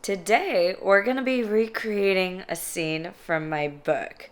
Today, we're going to be recreating a scene from my book.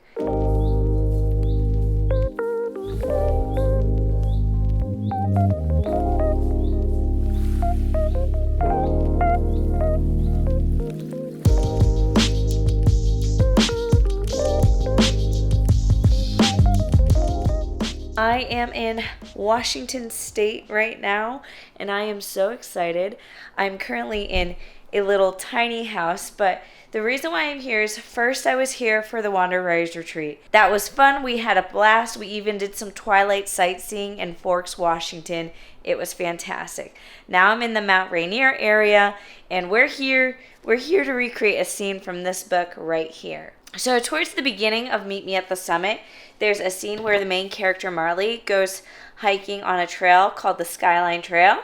I am in Washington State right now, and I am so excited. I'm currently in a little tiny house, but the reason why I'm here is first I was here for the Wanderers Retreat. That was fun. We had a blast. We even did some twilight sightseeing in Forks, Washington. It was fantastic. Now I'm in the Mount Rainier area, and we're here to recreate a scene from this book right here. So towards the beginning of Meet Me at the Summit, there's a scene where the main character Marley goes hiking on a trail called the Skyline Trail,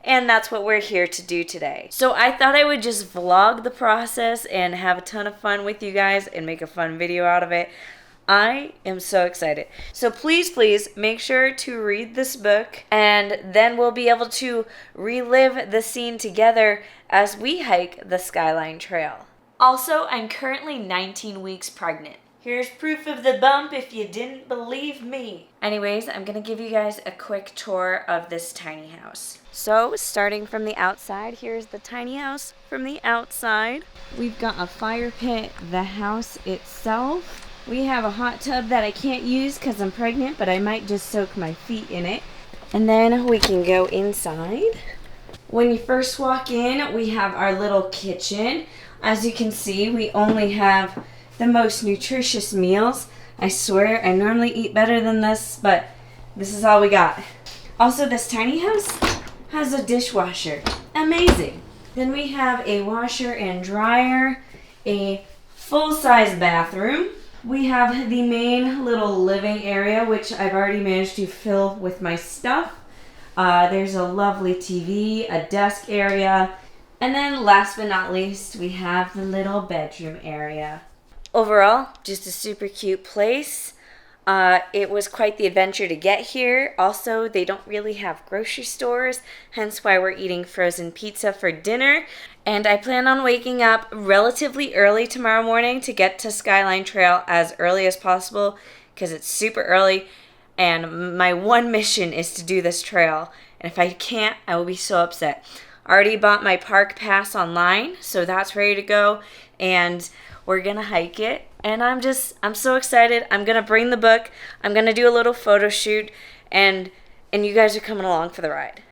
and that's what we're here to do today. So I thought I would just vlog the process and have a ton of fun with you guys and make a fun video out of it. I am so excited. So please make sure to read this book, and then we'll be able to relive the scene together as we hike the Skyline Trail. Also, I'm currently 19 weeks pregnant. Here's proof of the bump if you didn't believe me. Anyways, I'm going to give you guys a quick tour of this tiny house. So, starting from the outside, here's the tiny house from the outside. We've got a fire pit, the house itself. We have a hot tub that I can't use because I'm pregnant, but I might just soak my feet in it. And then we can go inside. When you first walk in, we have our little kitchen. As you can see, we only have the most nutritious meals. I swear, I normally eat better than this, but this is all we got. Also, this tiny house has a dishwasher. Amazing. Then we have a washer and dryer, a full-size bathroom. We have the main little living area, which I've already managed to fill with my stuff. There's a lovely TV, a desk area, and then last but not least, we have the little bedroom area. Overall, just a super cute place. It was quite the adventure to get here. Also, they don't really have grocery stores, hence why we're eating frozen pizza for dinner. And I plan on waking up relatively early tomorrow morning to get to Skyline Trail as early as possible because it's super early. And my one mission is to do this trail. And if I can't, I will be so upset. I already bought my park pass online, so that's ready to go. And we're going to hike it. And I'm so excited. I'm going to bring the book. I'm going to do a little photo shoot. And you guys are coming along for the ride.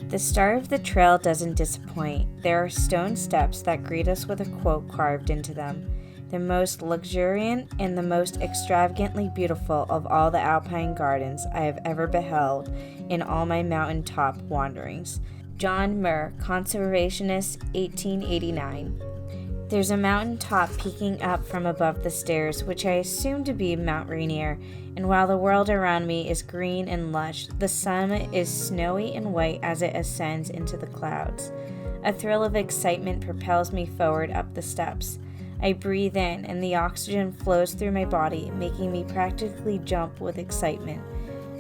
The start of the trail doesn't disappoint. There are stone steps that greet us with a quote carved into them. The most luxuriant and the most extravagantly beautiful of all the alpine gardens I have ever beheld in all my mountaintop wanderings. John Muir, Conservationist, 1889. There's a mountaintop peeking up from above the stairs, which I assume to be Mount Rainier, and while the world around me is green and lush, the summit is snowy and white as it ascends into the clouds. A thrill of excitement propels me forward up the steps. I breathe in, and the oxygen flows through my body, making me practically jump with excitement.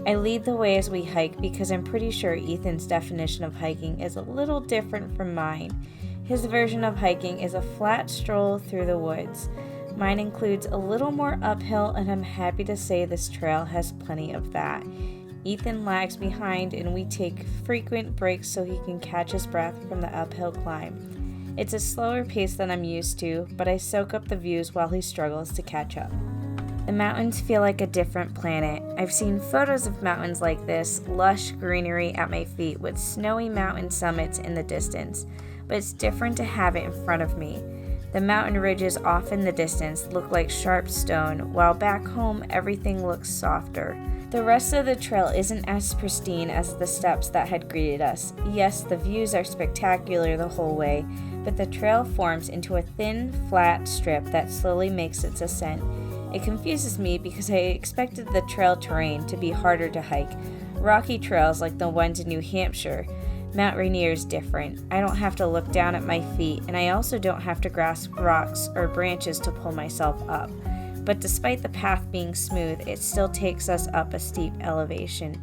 I lead the way as we hike because I'm pretty sure Ethan's definition of hiking is a little different from mine. His version of hiking is a flat stroll through the woods. Mine includes a little more uphill, and I'm happy to say this trail has plenty of that. Ethan lags behind, and we take frequent breaks so he can catch his breath from the uphill climb. It's a slower pace than I'm used to, but I soak up the views while he struggles to catch up. The mountains feel like a different planet. I've seen photos of mountains like this, lush greenery at my feet with snowy mountain summits in the distance, but it's different to have it in front of me. The mountain ridges off in the distance look like sharp stone, while back home everything looks softer. The rest of the trail isn't as pristine as the steps that had greeted us. Yes, the views are spectacular the whole way, but the trail forms into a thin, flat strip that slowly makes its ascent. It confuses me because I expected the trail terrain to be harder to hike. Rocky trails like the ones in New Hampshire. Mount Rainier is different. I don't have to look down at my feet, and I also don't have to grasp rocks or branches to pull myself up. But despite the path being smooth, it still takes us up a steep elevation.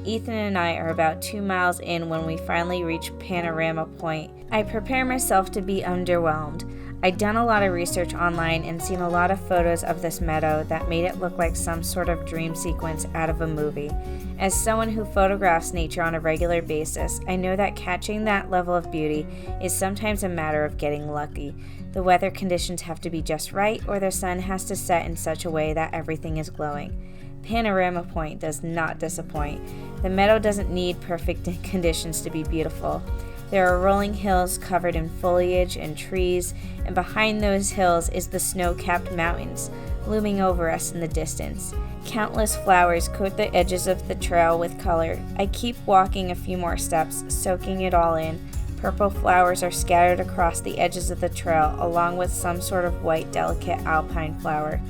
Ethan and I are about 2 miles in when we finally reach Panorama Point. I prepare myself to be underwhelmed. I'd done a lot of research online and seen a lot of photos of this meadow that made it look like some sort of dream sequence out of a movie. As someone who photographs nature on a regular basis, I know that catching that level of beauty is sometimes a matter of getting lucky. The weather conditions have to be just right, or the sun has to set in such a way that everything is glowing. Panorama Point does not disappoint. The meadow doesn't need perfect conditions to be beautiful. There are rolling hills covered in foliage and trees, and behind those hills is the snow-capped mountains, looming over us in the distance. Countless flowers coat the edges of the trail with color. I keep walking a few more steps, soaking it all in. Purple flowers are scattered across the edges of the trail, along with some sort of white, delicate alpine flower.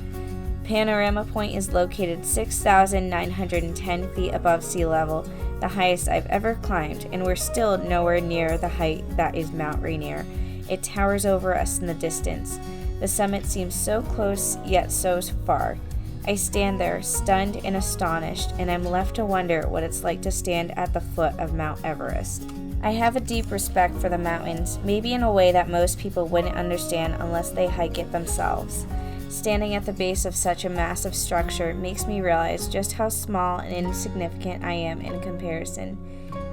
Panorama Point is located 6,910 feet above sea level, the highest I've ever climbed, and we're still nowhere near the height that is Mount Rainier. It towers over us in the distance. The summit seems so close, yet so far. I stand there, stunned and astonished, and I'm left to wonder what it's like to stand at the foot of Mount Everest. I have a deep respect for the mountains, maybe in a way that most people wouldn't understand unless they hike it themselves. Standing at the base of such a massive structure makes me realize just how small and insignificant I am in comparison.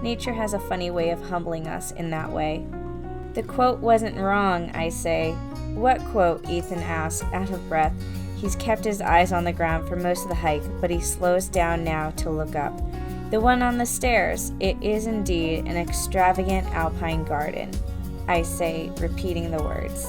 Nature has a funny way of humbling us in that way. The quote wasn't wrong, I say. What quote? Ethan asks, out of breath. He's kept his eyes on the ground for most of the hike, but he slows down now to look up. The one on the stairs. It is indeed an extravagant alpine garden, I say, repeating the words.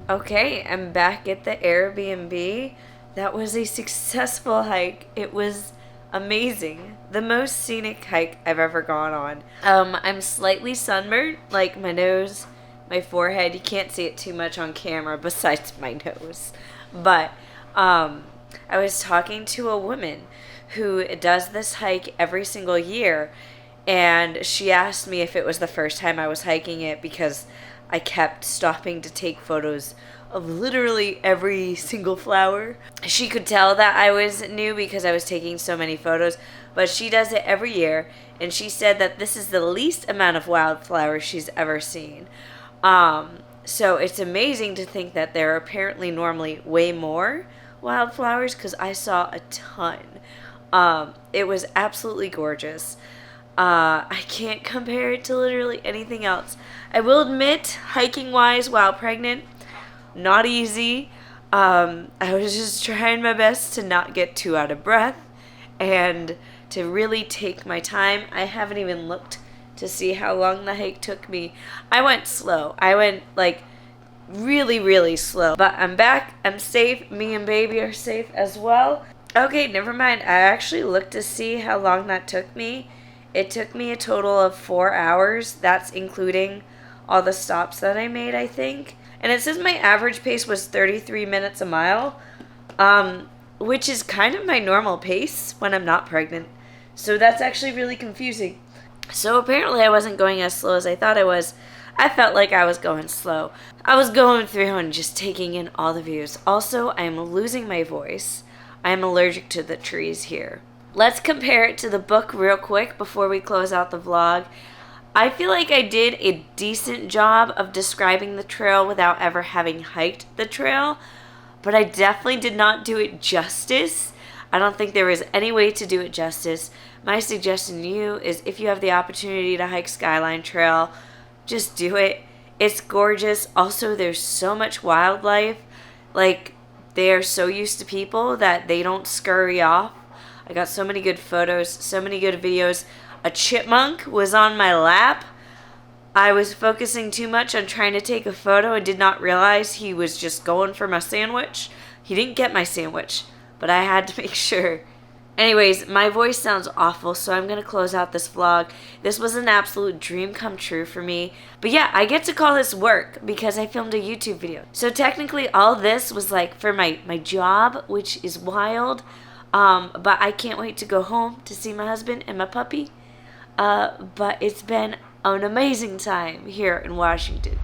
Okay, I'm back at the Airbnb. That was a successful hike. It was amazing. The most scenic hike I've ever gone on. I'm slightly sunburned, like my nose, my forehead. You can't see it too much on camera besides my nose. But I was talking to a woman who does this hike every single year, and she asked me if it was the first time I was hiking it because I kept stopping to take photos of literally every single flower. She could tell that I was new because I was taking so many photos, but she does it every year, and she said that this is the least amount of wildflowers she's ever seen. So it's amazing to think that there are apparently normally way more wildflowers because I saw a ton. It was absolutely gorgeous. I can't compare it to literally anything else. I will admit, hiking-wise, while pregnant, not easy. I was just trying my best to not get too out of breath and to really take my time. I haven't even looked to see how long the hike took me. I went slow. I went, really, really slow. But I'm back. I'm safe. Me and baby are safe as well. Okay, never mind. I actually looked to see how long that took me. It took me a total of 4 hours. That's including all the stops that I made, I think. And it says my average pace was 33 minutes a mile, which is kind of my normal pace when I'm not pregnant. So that's actually really confusing. So apparently I wasn't going as slow as I thought I was. I felt like I was going slow. I was going through and just taking in all the views. Also, I am losing my voice. I am allergic to the trees here. Let's compare it to the book real quick before we close out the vlog. I feel like I did a decent job of describing the trail without ever having hiked the trail, but I definitely did not do it justice. I don't think there was any way to do it justice. My suggestion to you is if you have the opportunity to hike Skyline Trail, just do it. It's gorgeous. Also, there's so much wildlife. They are so used to people that they don't scurry off. I got so many good photos, so many good videos. A chipmunk was on my lap. I was focusing too much on trying to take a photo and did not realize he was just going for my sandwich. He didn't get my sandwich, but I had to make sure. Anyways, my voice sounds awful, so I'm going to close out this vlog. This was an absolute dream come true for me. But yeah, I get to call this work because I filmed a YouTube video. So technically all this was for my job, which is wild. But I can't wait to go home to see my husband and my puppy. But it's been an amazing time here in Washington.